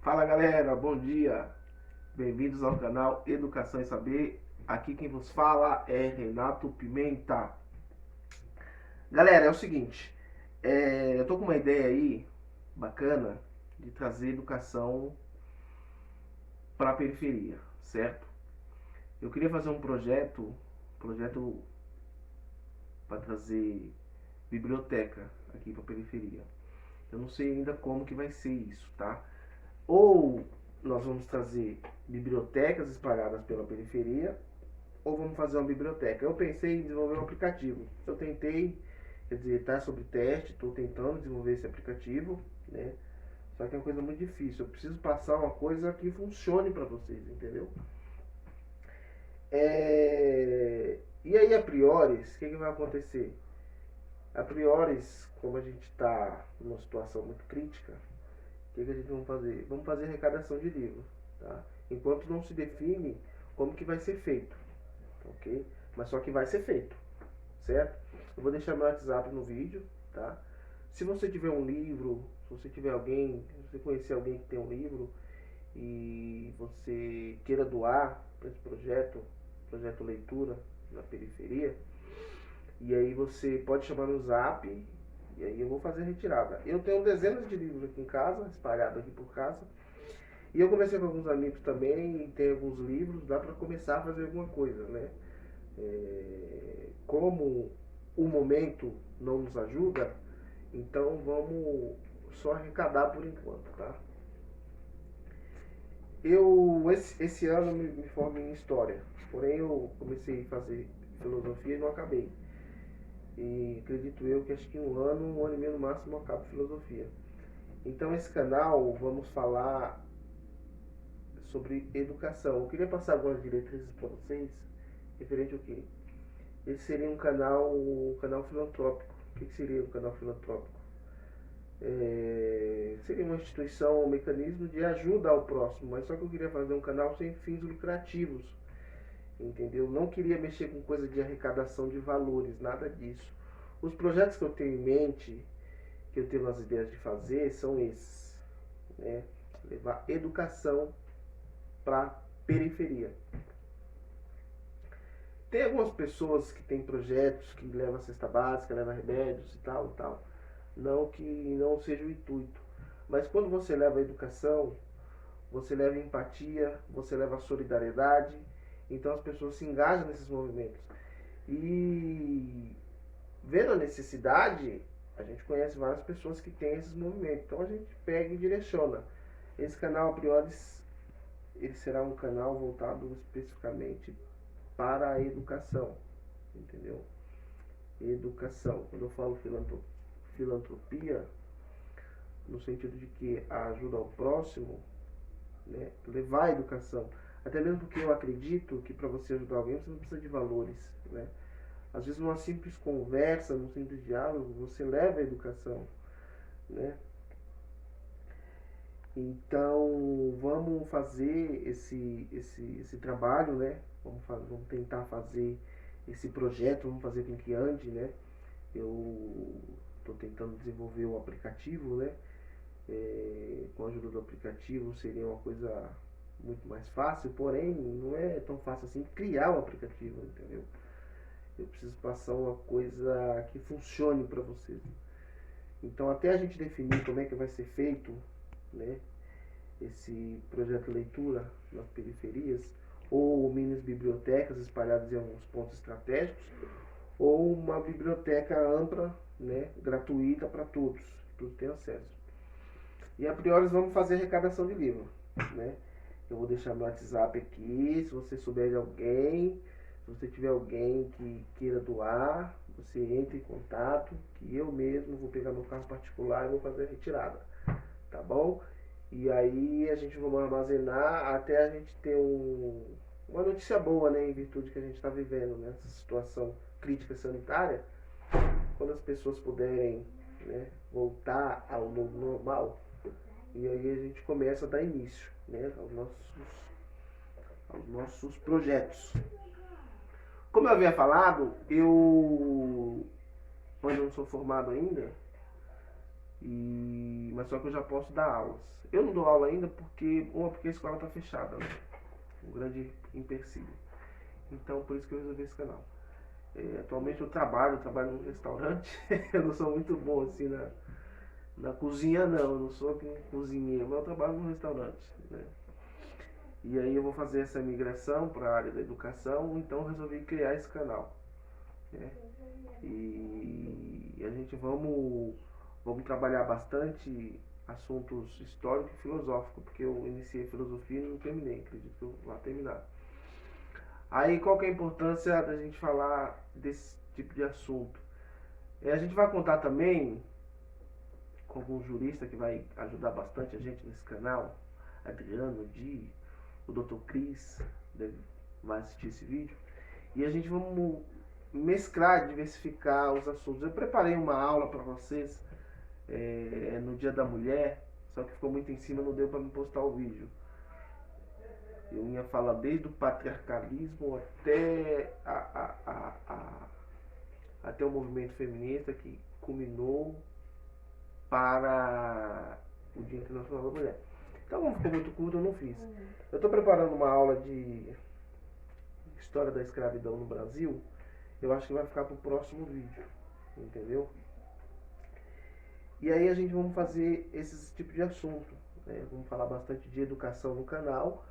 Fala galera, bom dia, bem-vindos ao canal Educação e Saber. Aqui quem vos fala é Renato Pimenta. Galera, é o seguinte, eu tô com uma ideia aí bacana de trazer educação para a periferia, certo? Eu queria fazer um projeto para trazer biblioteca aqui para a periferia. Eu não sei ainda como que vai ser isso, tá? Ou nós vamos trazer bibliotecas espalhadas pela periferia, ou vamos fazer uma biblioteca. Eu pensei em desenvolver um aplicativo. Eu tentei, quer dizer, está sobre teste, estou tentando desenvolver esse aplicativo, né? Só que é uma coisa muito difícil. Eu preciso passar uma coisa que funcione para vocês, entendeu? E aí, a priori, o que vai acontecer? A priori, como a gente está numa situação muito crítica, o que a gente vai fazer? Vamos fazer arrecadação de livros, tá? Enquanto não se define como que vai ser feito, ok? Mas só que vai ser feito, certo? Eu vou deixar meu WhatsApp no vídeo, tá? Se você tiver um livro, se você tiver alguém, se você conhecer alguém que tem um livro e você queira doar para esse projeto leitura na periferia, e aí você pode chamar no Zap e aí eu vou fazer a retirada. Eu tenho dezenas de livros aqui em casa, espalhados aqui por casa. E eu conversei com alguns amigos também, e tem alguns livros, dá para começar a fazer alguma coisa, né? Como o momento não nos ajuda, então vamos só arrecadar por enquanto, tá? Esse ano me formei em História, porém eu comecei a fazer Filosofia e não acabei. E acredito eu que acho que um ano e meio no máximo eu acabo Filosofia. Então esse canal vamos falar sobre educação. Eu queria passar algumas diretrizes para vocês, referente ao quê? Esse seria um canal filantrópico. O que seria um canal filantrópico? Seria uma instituição, um mecanismo de ajuda ao próximo, mas só que eu queria fazer um canal sem fins lucrativos, entendeu? Não queria mexer com coisa de arrecadação de valores, nada disso. Os projetos que eu tenho em mente, que eu tenho as ideias de fazer, são esses, né? Levar educação para periferia. Tem algumas pessoas que têm projetos que levam cesta básica, levam remédios e tal e tal. Não que não seja o intuito. Mas quando você leva a educação, você leva empatia, você leva solidariedade. Então as pessoas se engajam nesses movimentos. E vendo a necessidade, a gente conhece várias pessoas que têm esses movimentos. Então a gente pega e direciona. Esse canal, a priori, ele será um canal voltado especificamente para a educação, entendeu? Educação. Quando eu falo filantropia, no sentido de que a ajuda ao próximo, né, levar a educação. Até mesmo porque eu acredito que para você ajudar alguém você não precisa de valores, né? Às vezes numa simples conversa, num simples diálogo, você leva a educação, né? Então vamos fazer esse trabalho, né? Vamos tentar fazer esse projeto, vamos fazer com que ande, né? Eu estou tentando desenvolver um aplicativo, né? Com a ajuda do aplicativo seria uma coisa muito mais fácil, porém não é tão fácil assim criar um aplicativo, entendeu? Eu preciso passar uma coisa que funcione para vocês. Então até a gente definir como é que vai ser feito, né, esse projeto leitura nas periferias, ou minis bibliotecas espalhadas em alguns pontos estratégicos, ou uma biblioteca ampla, né, gratuita para todos, todos têm acesso. E a priori vamos fazer arrecadação de livro, né? Eu vou deixar meu WhatsApp aqui, se você souber de alguém, se você tiver alguém que queira doar, você entra em contato, que eu mesmo vou pegar meu carro particular e vou fazer a retirada, tá bom? E aí a gente vai armazenar até a gente ter uma notícia boa, né, em virtude que a gente está vivendo nessa situação crítica sanitária, quando as pessoas puderem, né, voltar ao novo normal, e aí a gente começa a dar início, né, aos nossos projetos. Como eu havia falado, eu não sou formado ainda, Mas só que eu já posso dar aulas. Eu não dou aula ainda porque a escola está fechada, né? Um grande empecilho. Então por isso que eu resolvi esse canal. Atualmente eu trabalho num restaurante. Eu não sou muito bom assim na cozinha não, eu não sou cozinheiro, mas eu trabalho num restaurante, né? E aí eu vou fazer essa migração para a área da educação, então eu resolvi criar esse canal, né? E a gente vamos trabalhar bastante assuntos históricos e filosóficos, porque eu iniciei filosofia e não terminei, acredito que eu vou terminar. Aí qual que é a importância da gente falar desse tipo de assunto? A gente vai contar também com algum jurista que vai ajudar bastante a gente nesse canal, Adriano, Di, o Dr. Cris vai assistir esse vídeo, e a gente vamos mesclar, diversificar os assuntos. Eu preparei uma aula para vocês no Dia da Mulher, só que ficou muito em cima, não deu para me postar o vídeo. Eu ia falar desde o patriarcalismo até o movimento feminista que culminou para o Dia Internacional da Mulher. Então, como ficou muito curto, eu não fiz. Eu estou preparando uma aula de história da escravidão no Brasil. Eu acho que vai ficar para o próximo vídeo, entendeu? E aí a gente vamos fazer esse tipo de assunto, né? Vamos falar bastante de educação no canal,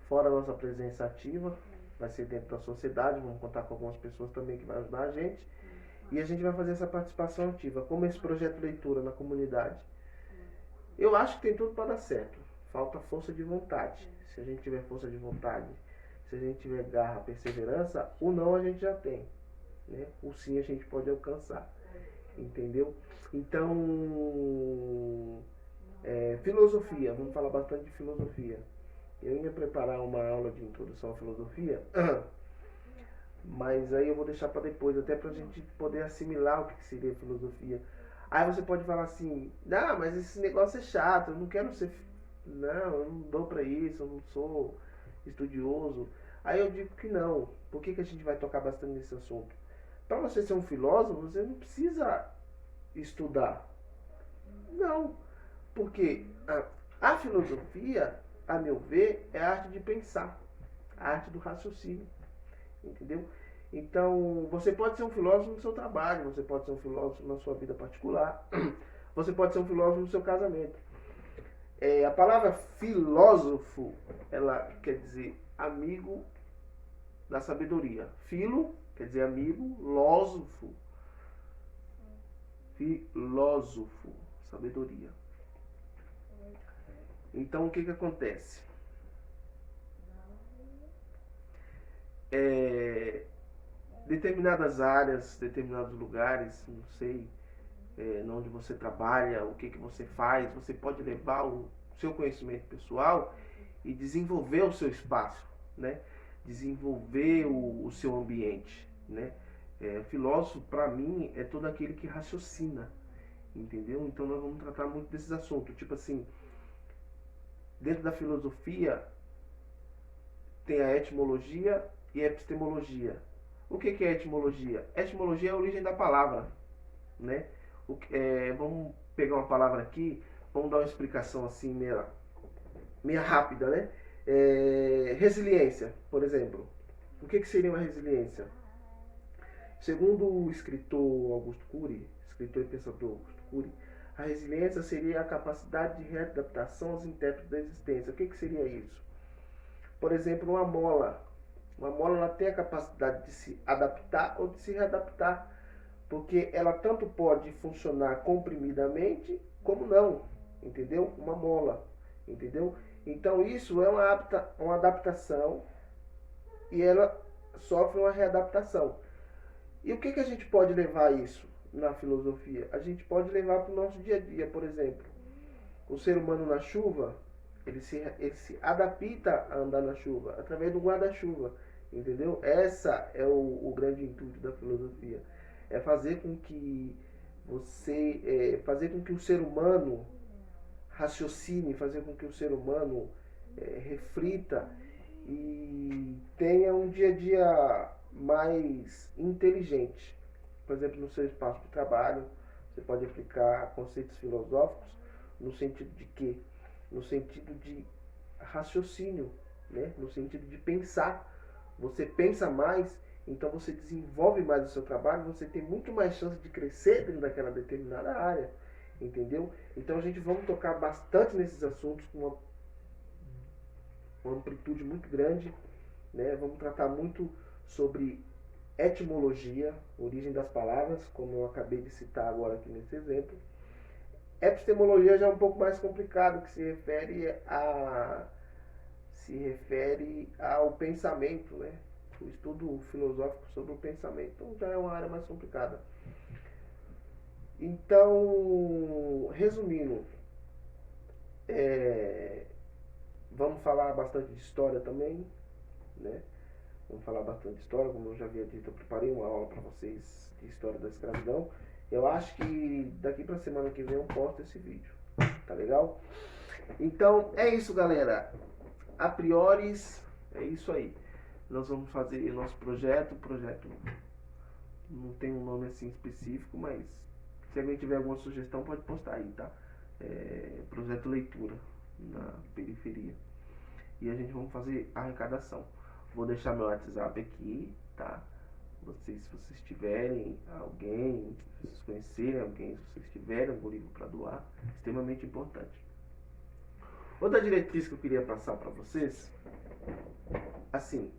fora a nossa presença ativa, vai ser dentro da sociedade, vamos contar com algumas pessoas também que vão ajudar a gente. E a gente vai fazer essa participação ativa, como esse projeto leitura na comunidade. Eu acho que tem tudo para dar certo. Falta força de vontade. Se a gente tiver força de vontade, se a gente tiver garra, perseverança, o não a gente já tem, né? O sim a gente pode alcançar, entendeu? Então, filosofia, vamos falar bastante de filosofia. Eu ia preparar uma aula de introdução à filosofia, mas aí eu vou deixar para depois, até para a gente poder assimilar o que seria filosofia. Aí você pode falar assim, não, mas esse negócio é chato, eu não quero ser, não, eu não dou para isso, eu não sou estudioso. Aí eu digo que não. Por que a gente vai tocar bastante nesse assunto? Para você ser um filósofo, você não precisa estudar. Não, porque a filosofia, a meu ver, é a arte de pensar, a arte do raciocínio, entendeu? Então, você pode ser um filósofo no seu trabalho, você pode ser um filósofo na sua vida particular, você pode ser um filósofo no seu casamento. A palavra filósofo, ela quer dizer amigo da sabedoria. Filo quer dizer amigo, lósofo, filósofo, sabedoria. Então, o que acontece? Determinadas áreas, determinados lugares, não sei onde você trabalha, o que você faz, você pode levar o seu conhecimento pessoal e desenvolver o seu espaço, né? Desenvolver o seu ambiente, né? Filósofo, para mim, é todo aquele que raciocina, entendeu? Então nós vamos tratar muito desses assuntos, tipo assim, dentro da filosofia tem a etimologia e a epistemologia. O que é etimologia? Etimologia é a origem da palavra, né? Vamos pegar uma palavra aqui, vamos dar uma explicação assim meia rápida, né? Resiliência, por exemplo. O que seria uma resiliência? Segundo o escritor Augusto Cury, escritor e pensador Augusto Cury, a resiliência seria a capacidade de readaptação aos intérpretes da existência. O que seria isso? Por exemplo, uma mola. Uma mola ela tem a capacidade de se adaptar ou de se readaptar, porque ela tanto pode funcionar comprimidamente como não, entendeu? Uma mola, entendeu? Então isso é uma adaptação e ela sofre uma readaptação. E o que a gente pode levar isso na filosofia? A gente pode levar para o nosso dia a dia, por exemplo. O ser humano na chuva, ele se adapta a andar na chuva através do guarda-chuva, entendeu? Essa é o grande intuito da filosofia. É fazer com que fazer com que o ser humano raciocine, fazer com que o ser humano reflita e tenha um dia a dia mais inteligente. Por exemplo, no seu espaço de trabalho, Você pode aplicar conceitos filosóficos no sentido de quê? No sentido de raciocínio, né? No sentido de pensar. Você pensa mais, então você desenvolve mais o seu trabalho, você tem muito mais chance de crescer dentro daquela determinada área, entendeu? Então a gente vamos tocar bastante nesses assuntos com uma amplitude muito grande, né? Vamos tratar muito sobre etimologia, origem das palavras, como eu acabei de citar agora aqui nesse exemplo. Epistemologia já é um pouco mais complicado, que se refere ao pensamento, né? O estudo filosófico sobre o pensamento. Então já é uma área mais complicada. Então, resumindo, vamos falar bastante de história também, né? Vamos falar bastante de história, como eu já havia dito, eu preparei uma aula para vocês de história da escravidão. Eu acho que daqui para a semana que vem eu posto esse vídeo, tá legal? Então é isso, galera. A priori é isso aí. Nós vamos fazer o nosso projeto. O projeto não tem um nome assim específico, mas se alguém tiver alguma sugestão pode postar aí, tá? Projeto Leitura na periferia. E a gente vamos fazer a arrecadação. Vou deixar meu WhatsApp aqui, tá? Se vocês tiverem alguém, se vocês conhecerem alguém, se vocês tiverem algum livro para doar, extremamente importante. Outra diretriz que eu queria passar para vocês, assim,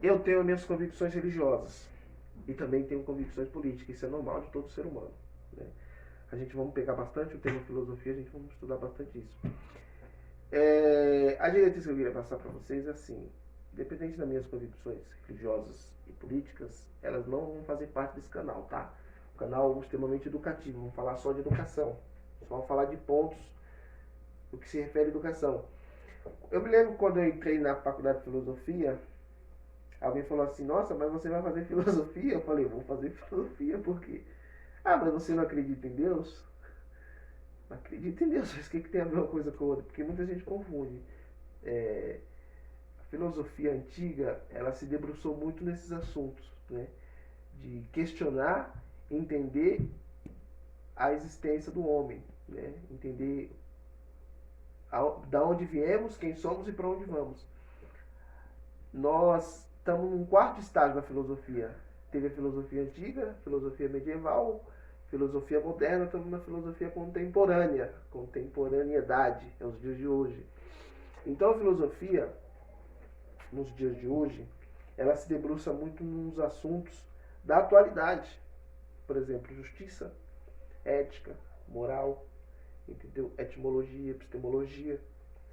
eu tenho minhas convicções religiosas e também tenho convicções políticas, isso é normal de todo ser humano, né? A gente vamos pegar bastante o tema filosofia, a gente vamos estudar bastante isso. A diretriz que eu queria passar para vocês é assim, independente das minhas convicções religiosas e políticas, elas não vão fazer parte desse canal, tá? Um canal extremamente educativo, vamos falar só de educação, só vamos falar de pontos do que se refere à educação. Eu me lembro quando eu entrei na faculdade de filosofia, alguém falou assim, nossa, mas você vai fazer filosofia? Eu falei, vou fazer filosofia, por quê? Ah, mas você não acredita em Deus? Não acredito em Deus, mas o que tem a ver uma coisa com a outra? Porque muita gente confunde. A filosofia antiga, ela se debruçou muito nesses assuntos, né? De questionar, entender a existência do homem, né? Entender da onde viemos, quem somos e para onde vamos. Nós estamos num quarto estágio da filosofia. Teve a filosofia antiga, filosofia medieval, filosofia moderna, estamos na filosofia contemporânea, contemporaneidade, é os dias de hoje. Então a filosofia, nos dias de hoje, ela se debruça muito nos assuntos da atualidade. Por exemplo, justiça, ética, moral, entendeu? Etimologia, epistemologia,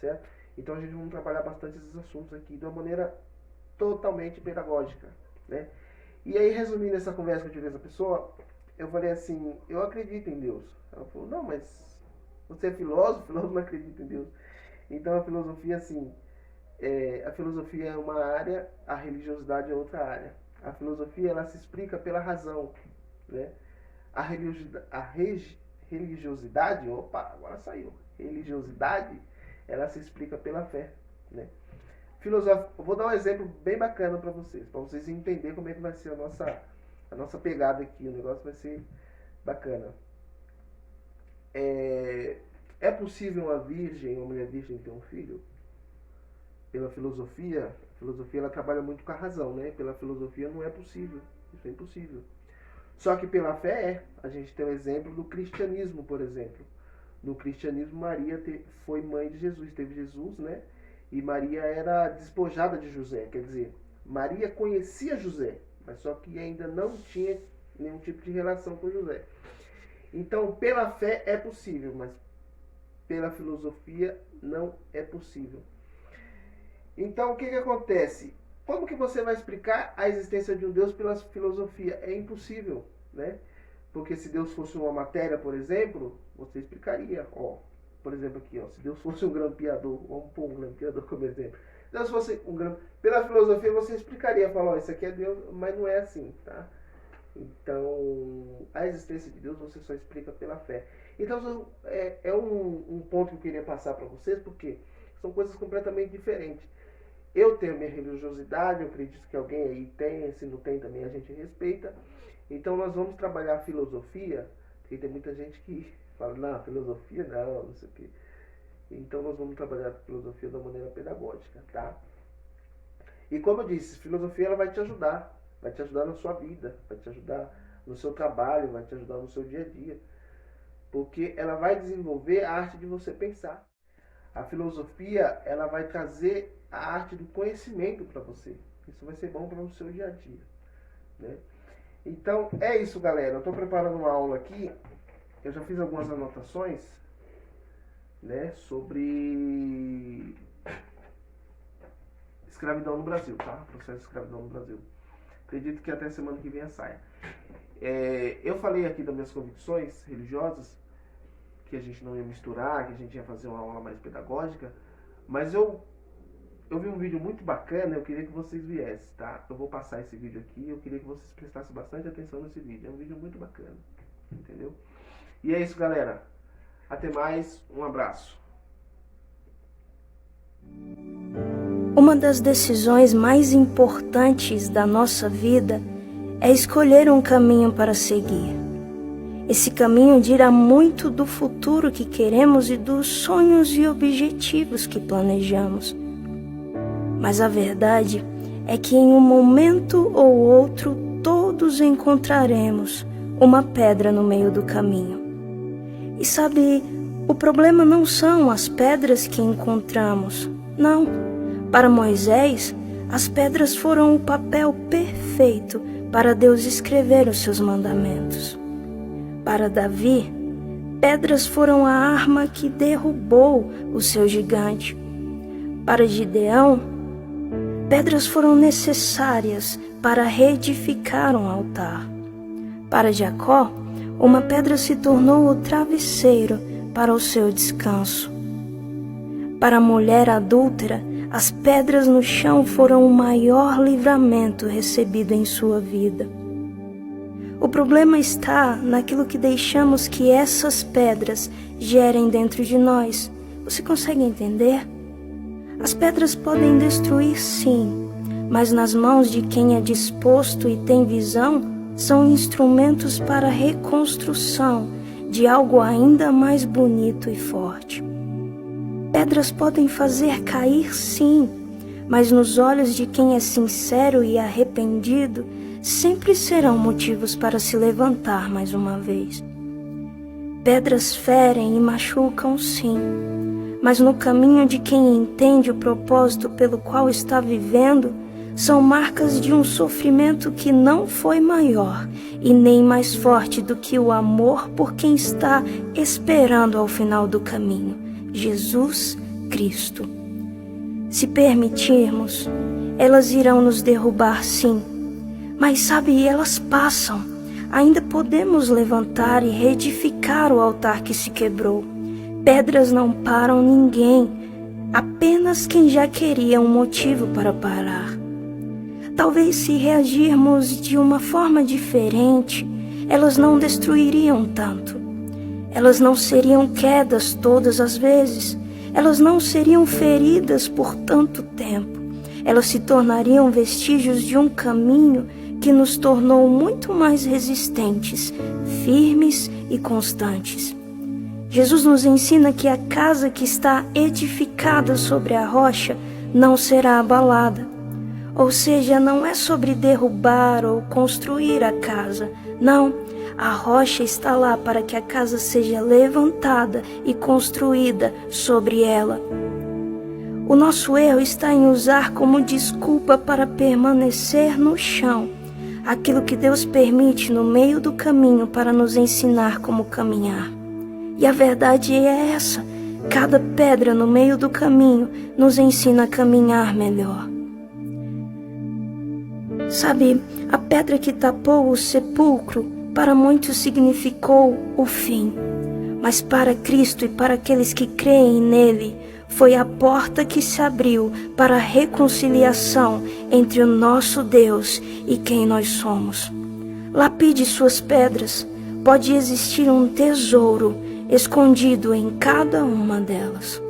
certo? Então a gente vai trabalhar bastante esses assuntos aqui de uma maneira totalmente pedagógica, né? E aí, resumindo essa conversa que eu tive com essa pessoa, eu falei assim, eu acredito em Deus. Ela falou, não, mas você é filósofo? Filósofo não acredita em Deus. Então a filosofia, assim, a filosofia é uma área, a religiosidade é outra área. A filosofia, ela se explica pela razão, né? A religiosidade, opa, agora saiu. Religiosidade, ela se explica pela fé, né? Filosófico, vou dar um exemplo bem bacana para vocês entenderem como é que vai ser a nossa pegada aqui, o negócio vai ser bacana. É possível uma mulher virgem ter um filho? Pela filosofia, a filosofia ela trabalha muito com a razão, né? Pela filosofia não é possível, isso é impossível. Só que pela fé a gente tem o exemplo do cristianismo, por exemplo. No cristianismo, Maria foi mãe de Jesus, teve Jesus, né? E Maria era despojada de José, quer dizer, Maria conhecia José, mas só que ainda não tinha nenhum tipo de relação com José. Então, pela fé é possível, mas pela filosofia não é possível. Então, o que acontece? Como que você vai explicar a existência de um Deus pela filosofia? É impossível, né? Porque se Deus fosse uma matéria, por exemplo, você explicaria, por exemplo aqui, se Deus fosse um grampeador, vamos pôr um grampeador como exemplo. Se Deus fosse um pela filosofia você explicaria, falar, isso aqui é Deus, mas não é assim, tá? Então, a existência de Deus você só explica pela fé. Então, é um ponto que eu queria passar para vocês, porque são coisas completamente diferentes. Eu tenho a minha religiosidade, eu acredito que alguém aí tem, se não tem também a gente respeita. Então nós vamos trabalhar a filosofia Porque tem muita gente que fala, não, filosofia não sei o quê. Então nós vamos trabalhar a filosofia da maneira pedagógica, tá? E como eu disse, filosofia ela vai te ajudar na sua vida, vai te ajudar no seu trabalho, vai te ajudar no seu dia a dia, porque ela vai desenvolver a arte de você pensar. A filosofia ela vai trazer a arte do conhecimento para você. Isso vai ser bom para o seu dia a dia, né? Então é isso, galera. Eu estou preparando uma aula aqui. Eu já fiz algumas anotações, né, sobre escravidão no Brasil, tá? Processo de escravidão no Brasil. Acredito que até semana que vem saia. Eu falei aqui das minhas convicções religiosas, que a gente não ia misturar, que a gente ia fazer uma aula mais pedagógica, mas eu vi um vídeo muito bacana, eu queria que vocês viessem, tá? Eu vou passar esse vídeo aqui, eu queria que vocês prestassem bastante atenção nesse vídeo. É um vídeo muito bacana, entendeu? E é isso, galera. Até mais, um abraço. Uma das decisões mais importantes da nossa vida é escolher um caminho para seguir. Esse caminho dirá muito do futuro que queremos e dos sonhos e objetivos que planejamos. Mas a verdade é que em um momento ou outro todos encontraremos uma pedra no meio do caminho. E sabe, o problema não são as pedras que encontramos, não. Para Moisés, as pedras foram o papel perfeito para Deus escrever os seus mandamentos. Para Davi, pedras foram a arma que derrubou o seu gigante. Para Gideão, pedras foram necessárias para reedificar um altar. Para Jacó, uma pedra se tornou o travesseiro para o seu descanso. Para a mulher adúltera, as pedras no chão foram o maior livramento recebido em sua vida. O problema está naquilo que deixamos que essas pedras gerem dentro de nós. Você consegue entender? As pedras podem destruir, sim, mas nas mãos de quem é disposto e tem visão, são instrumentos para a reconstrução de algo ainda mais bonito e forte. Pedras podem fazer cair, sim, mas nos olhos de quem é sincero e arrependido, sempre serão motivos para se levantar mais uma vez. Pedras ferem e machucam, sim, mas no caminho de quem entende o propósito pelo qual está vivendo, são marcas de um sofrimento que não foi maior e nem mais forte do que o amor por quem está esperando ao final do caminho, Jesus Cristo. Se permitirmos, elas irão nos derrubar, sim, mas sabe, elas passam. Ainda podemos levantar e reedificar o altar que se quebrou. Pedras não param ninguém, apenas quem já queria um motivo para parar. Talvez se reagirmos de uma forma diferente, elas não destruiriam tanto. Elas não seriam quedas todas as vezes. Elas não seriam feridas por tanto tempo. Elas se tornariam vestígios de um caminho que nos tornou muito mais resistentes, firmes e constantes. Jesus nos ensina que a casa que está edificada sobre a rocha não será abalada. Ou seja, não é sobre derrubar ou construir a casa. Não, a rocha está lá para que a casa seja levantada e construída sobre ela. O nosso erro está em usar como desculpa para permanecer no chão aquilo que Deus permite no meio do caminho para nos ensinar como caminhar. E a verdade é essa: cada pedra no meio do caminho nos ensina a caminhar melhor. Sabe, a pedra que tapou o sepulcro para muitos significou o fim, mas para Cristo e para aqueles que creem nele, foi a porta que se abriu para a reconciliação entre o nosso Deus e quem nós somos. Lapide suas pedras, pode existir um tesouro escondido em cada uma delas.